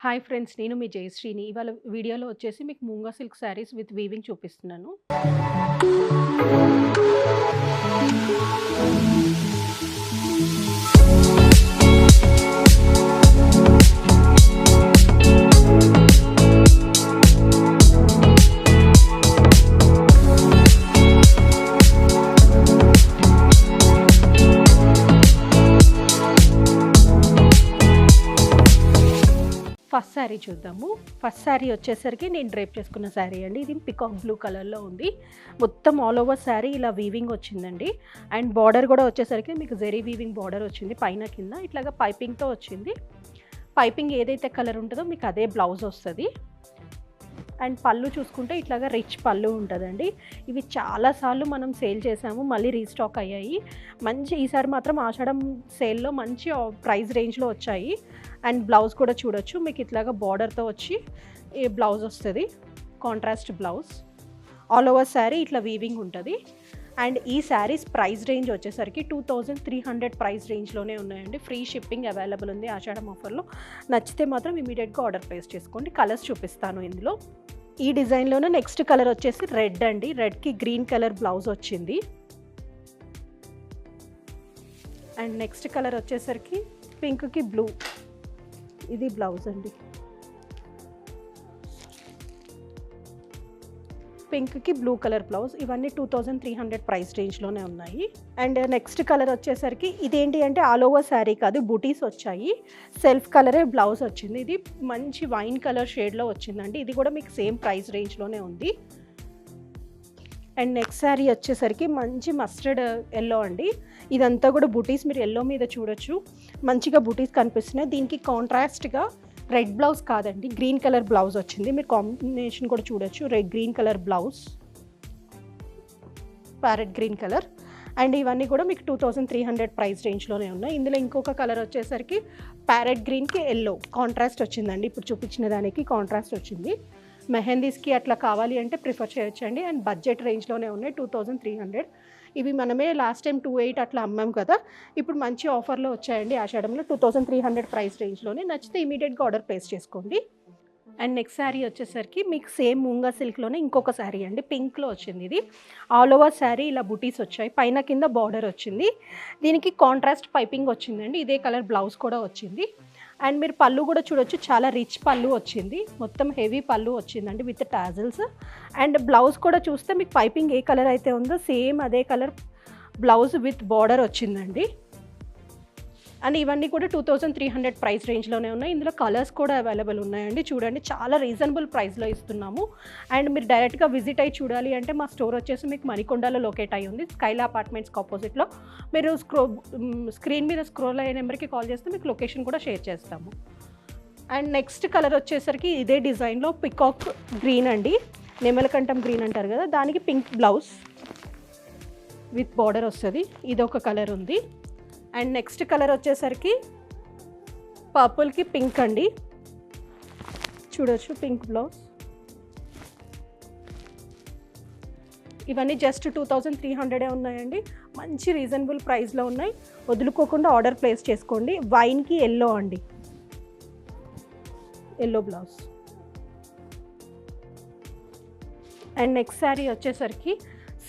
Hi friends. నేను మీ జయశ్రీని. ఇవాళ వీడియోలో వచ్చేసి మీకు మూంగా సిల్క్ శారీస్ విత్ వీవింగ్ చూపిస్తున్నాను. ఫస్ట్ శారీ చూద్దాము. ఫస్ట్ శారీ వచ్చేసరికి నేను డ్రేప్ చేసుకున్న శారీ అండి. ఇది పికాక్ బ్లూ కలర్లో ఉంది. మొత్తం ఆల్ ఓవర్ శారీ ఇలా వీవింగ్ వచ్చిందండి. అండ్ బార్డర్ కూడా వచ్చేసరికి మీకు జెరీ వీవింగ్ బార్డర్ వచ్చింది. పైన కింద ఇట్లాగా పైపింగ్తో వచ్చింది. పైపింగ్ ఏదైతే కలర్ ఉంటుందో మీకు అదే బ్లౌజ్ వస్తుంది. అండ్ పళ్ళు చూసుకుంటే ఇట్లాగా రిచ్ పళ్ళు ఉంటుందండి. ఇవి చాలాసార్లు మనం సేల్ చేసాము, మళ్ళీ రీస్టాక్ అయ్యాయి. ఈసారి మాత్రం ఆషాఢం సేల్లో మంచి ప్రైస్ రేంజ్లో వచ్చాయి. అండ్ బ్లౌజ్ కూడా చూడొచ్చు, మీకు ఇట్లాగా బార్డర్తో వచ్చి ఈ బ్లౌజ్ వస్తుంది, contrast blouse. All over sari ఇట్లా వీవింగ్ ఉంటుంది. అండ్ ఈ శారీస్ ప్రైస్ రేంజ్ వచ్చేసరికి 2300 ప్రైస్ రేంజ్లోనే ఉన్నాయండి. ఫ్రీ షిప్పింగ్ అవైలబుల్ ఉంది ఆషాఢం ఆఫర్లో. నచ్చితే మాత్రం ఇమీడియట్గా ఆర్డర్ ప్లేస్ చేసుకోండి. కలర్స్ చూపిస్తాను ఇందులో. ఈ డిజైన్లోనే నెక్స్ట్ కలర్ వచ్చేసి రెడ్ అండి. రెడ్కి గ్రీన్ కలర్ బ్లౌజ్ వచ్చింది. అండ్ నెక్స్ట్ కలర్ వచ్చేసరికి పింక్కి బ్లూ, ఇది బ్లౌజ్ అండి. పింక్కి బ్లూ కలర్ బ్లౌజ్. ఇవన్నీ 2300 ప్రైస్ రేంజ్లోనే ఉన్నాయి. అండ్ నెక్స్ట్ కలర్ వచ్చేసరికి ఇదేంటి అంటే ఆల్ ఓవర్ శారీ కాదు, బూటీస్ వచ్చాయి. సెల్ఫ్ కలరే బ్లౌజ్ వచ్చింది. ఇది మంచి వైన్ కలర్ షేడ్లో వచ్చిందండి. ఇది కూడా మీకు సేమ్ ప్రైస్ రేంజ్లోనే ఉంది. అండ్ నెక్స్ట్ శారీ వచ్చేసరికి మంచి మస్టర్డ్ ఎల్లో అండి. ఇదంతా కూడా బూటీస్, మీరు ఎల్లో మీద చూడొచ్చు, మంచిగా బూటీస్ కనిపిస్తున్నాయి. దీనికి కాంట్రాస్ట్గా రెడ్ బ్లౌజ్ కాదండి, గ్రీన్ కలర్ బ్లౌజ్ వచ్చింది. మీరు కాంబినేషన్ కూడా చూడొచ్చు, green colour blouse, parrot green colour. And ఇవన్నీ కూడా మీకు 2300 ప్రైస్ రేంజ్లోనే ఉన్నాయి. ఇందులో ఇంకొక కలర్ వచ్చేసరికి ప్యారెట్ గ్రీన్కి ఎల్లో కాంట్రాస్ట్ వచ్చిందండి. ఇప్పుడు చూపించిన దానికి కాంట్రాస్ట్ వచ్చింది. మెహందీస్కి అట్లా కావాలి అంటే ప్రిఫర్ చేయొచ్చండి. అండ్ బడ్జెట్ రేంజ్లోనే ఉన్నాయి, 2300. ఇవి మనమే లాస్ట్ టైం 28 అట్లా అమ్మాం కదా, ఇప్పుడు మంచి ఆఫర్లో వచ్చాయండి ఆషాఢంలో. 2300 ప్రైస్ రేంజ్లోనే. నచ్చితే ఇమీడియట్గా ఆర్డర్ ప్లేస్ చేసుకోండి. అండ్ నెక్స్ట్ శారీ వచ్చేసరికి మీకు సేమ్ మూంగా సిల్క్లోనే ఇంకొక శారీ అండి. పింక్లో వచ్చింది. ఇది ఆల్ ఓవర్ శారీ ఇలా బుటీస్ వచ్చాయి, పైన కింద బార్డర్ వచ్చింది. దీనికి కాంట్రాస్ట్ పైపింగ్ వచ్చిందండి. ఇదే కలర్ బ్లౌజ్ కూడా వచ్చింది. అండ్ మీరు పళ్ళు కూడా చూడొచ్చు, చాలా రిచ్ పళ్ళు వచ్చింది. మొత్తం హెవీ పళ్ళు వచ్చిందండి విత్ టాజిల్స్. అండ్ బ్లౌజ్ కూడా చూస్తే మీకు పైపింగ్ ఏ కలర్ అయితే ఉందో సేమ్ అదే కలర్ బ్లౌజ్ విత్ బార్డర్ వచ్చిందండి. అండ్ ఇవన్నీ కూడా 2300 ప్రైస్ రేంజ్లోనే ఉన్నాయి. ఇందులో కలర్స్ కూడా అవైలబుల్ ఉన్నాయండి. చూడండి, చాలా రీజనబుల్ ప్రైస్లో ఇస్తున్నాము. అండ్ మీరు డైరెక్ట్గా విజిట్ అయ్యి చూడాలి అంటే మా స్టోర్ వచ్చేసి మీకు మణికొండలో లొకేట్ అయ్యి ఉంది, స్కైలా అపార్ట్మెంట్స్కి ఆపోజిట్లో. మీరు స్క్రీన్ మీద స్క్రోల్ అయ్యే నెంబర్కి కాల్ చేస్తే మీకు లొకేషన్ కూడా షేర్ చేస్తాము. అండ్ నెక్స్ట్ కలర్ వచ్చేసరికి ఇదే డిజైన్లో పికాక్ గ్రీన్ అండి, నెమలకంఠం గ్రీన్ అంటారు కదా, దానికి పింక్ బ్లౌజ్ విత్ బార్డర్ వస్తుంది. ఇదొక కలర్ ఉంది. అండ్ నెక్స్ట్ కలర్ వచ్చేసరికి పర్పుల్కి పింక్ అండి, చూడొచ్చు, పింక్ బ్లౌజ్. ఇవన్నీ జస్ట్ 2300 ఉన్నాయండి. మంచి రీజనబుల్ ప్రైస్లో ఉన్నాయి. వదులుకోకుండా ఆర్డర్ ప్లేస్ చేసుకోండి. వైన్కి ఎల్లో అండి, yellow blouse. And next sari వచ్చేసరికి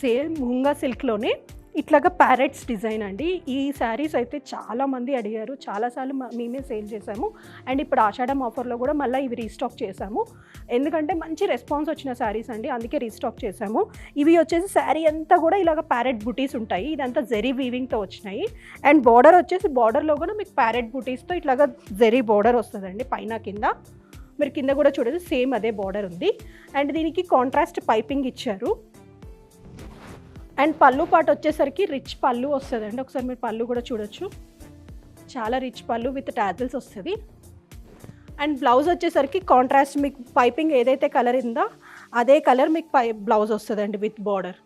సేమ్ మూంగా సిల్క్లోనే ఇట్లాగా ప్యారెట్స్ డిజైన్ అండి. ఈ శారీస్ అయితే చాలామంది అడిగారు, చాలాసార్లు మేమే సేల్ చేసాము. అండ్ ఇప్పుడు ఆషాఢం ఆఫర్లో కూడా మళ్ళీ ఇవి రీస్టాక్ చేసాము, ఎందుకంటే మంచి రెస్పాన్స్ వచ్చిన శారీస్ అండి, అందుకే రీస్టాక్ చేసాము. ఇవి వచ్చేసి శారీ అంతా కూడా ఇలాగ ప్యారెట్ బుటీస్ ఉంటాయి. ఇదంతా జెరీ వీవింగ్తో వచ్చినాయి. అండ్ బార్డర్ వచ్చేసి బార్డర్లో కూడా మీకు ప్యారెట్ బుటీస్తో ఇట్లాగా జెరీ బార్డర్ వస్తుందండి పైన కింద. మీరు కింద కూడా చూడొచ్చు, సేమ్ అదే బార్డర్ ఉంది. అండ్ దీనికి కాంట్రాస్ట్ పైపింగ్ ఇచ్చారు. అండ్ పళ్ళు పాటు వచ్చేసరికి రిచ్ పళ్ళు వస్తుందండి. ఒకసారి మీరు పళ్ళు కూడా చూడొచ్చు, చాలా రిచ్ పళ్ళు విత్ టాజిల్స్ వస్తుంది. అండ్ బ్లౌజ్ వచ్చేసరికి కాంట్రాస్ట్ మీకు పైపింగ్ ఏదైతే కలర్ ఉందో అదే కలర్ మీకు బ్లౌజ్ వస్తుందండి విత్ బార్డర్.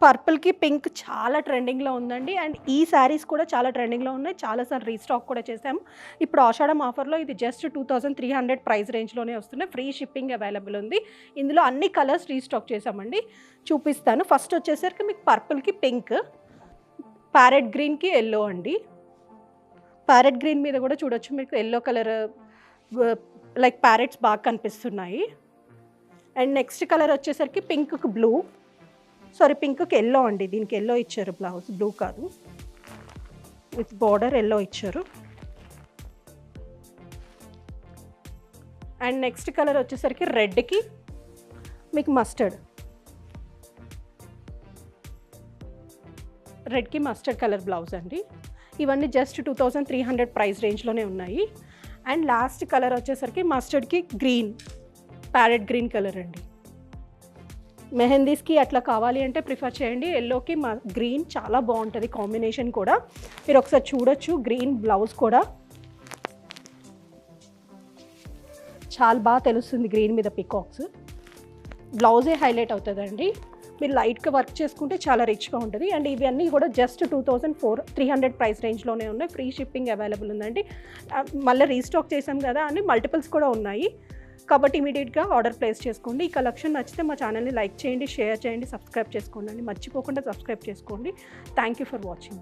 పర్పుల్కి పింక్ చాలా ట్రెండింగ్లో ఉందండి. అండ్ ఈ శారీస్ కూడా చాలా ట్రెండింగ్లో ఉన్నాయి, చాలాసార్లు రీస్టాక్ కూడా చేసాము. ఇప్పుడు ఆషాఢం ఆఫర్లో ఇది జస్ట్ 2300 ప్రైస్ రేంజ్లోనే వస్తున్నాయి. ఫ్రీ షిప్పింగ్ అవైలబుల్ ఉంది. ఇందులో అన్ని కలర్స్ రీస్టాక్ చేసామండి, చూపిస్తాను. ఫస్ట్ వచ్చేసరికి మీకు పర్పుల్కి పింక్, ప్యారెట్ గ్రీన్కి ఎల్లో అండి. ప్యారెట్ గ్రీన్ మీద కూడా చూడొచ్చు మీకు ఎల్లో కలర్ లైక్ ప్యారెట్స్ బాగా కనిపిస్తున్నాయి. అండ్ నెక్స్ట్ కలర్ వచ్చేసరికి పింక్కి బ్లూ, సారీ పింక్కి ఎల్లో అండి. దీనికి ఎల్లో ఇచ్చారు, బ్లౌజ్ బ్లూ కాదు, విత్ బార్డర్ ఎల్లో ఇచ్చారు. అండ్ నెక్స్ట్ కలర్ వచ్చేసరికి రెడ్కి మీకు మస్టర్డ్, రెడ్కి మస్టర్డ్ కలర్ బ్లౌజ్ అండి. ఇవన్నీ జస్ట్ 2300 ప్రైస్ రేంజ్లోనే ఉన్నాయి. అండ్ లాస్ట్ కలర్ వచ్చేసరికి మస్టర్డ్కి గ్రీన్, ప్యారెట్ గ్రీన్ కలర్ అండి. మెహందీస్కి అట్లా కావాలి అంటే ప్రిఫర్ చేయండి. ఎల్లోకి గ్రీన్ చాలా బాగుంటుంది కాంబినేషన్ కూడా. మీరు ఒకసారి చూడొచ్చు, గ్రీన్ బ్లౌజ్ కూడా చాలా బాగా తెలుస్తుంది గ్రీన్ మీద పికాక్స్. బ్లౌజే హైలైట్ అవుతుందండి. మీరు లైట్గా వర్క్ చేసుకుంటే చాలా రిచ్గా ఉంటుంది. అండ్ ఇవన్నీ కూడా జస్ట్ 2300 ప్రైస్ రేంజ్లోనే ఉన్నాయి. ఫ్రీ షిప్పింగ్ అవైలబుల్ ఉందండి. మళ్ళీ రీస్టాక్ చేసాం కదా అని మల్టిపుల్స్ కూడా ఉన్నాయి, కాబట్టి ఇమీడియట్గా ఆర్డర్ ప్లేస్ చేసుకోండి. ఈ కలెక్షన్ నచ్చితే మా ఛానల్ని లైక్ చేయండి, షేర్ చేయండి, సబ్స్క్రైబ్ చేసుకోండి. మర్చిపోకుండా సబ్స్క్రైబ్ చేసుకోండి. Thank you for watching.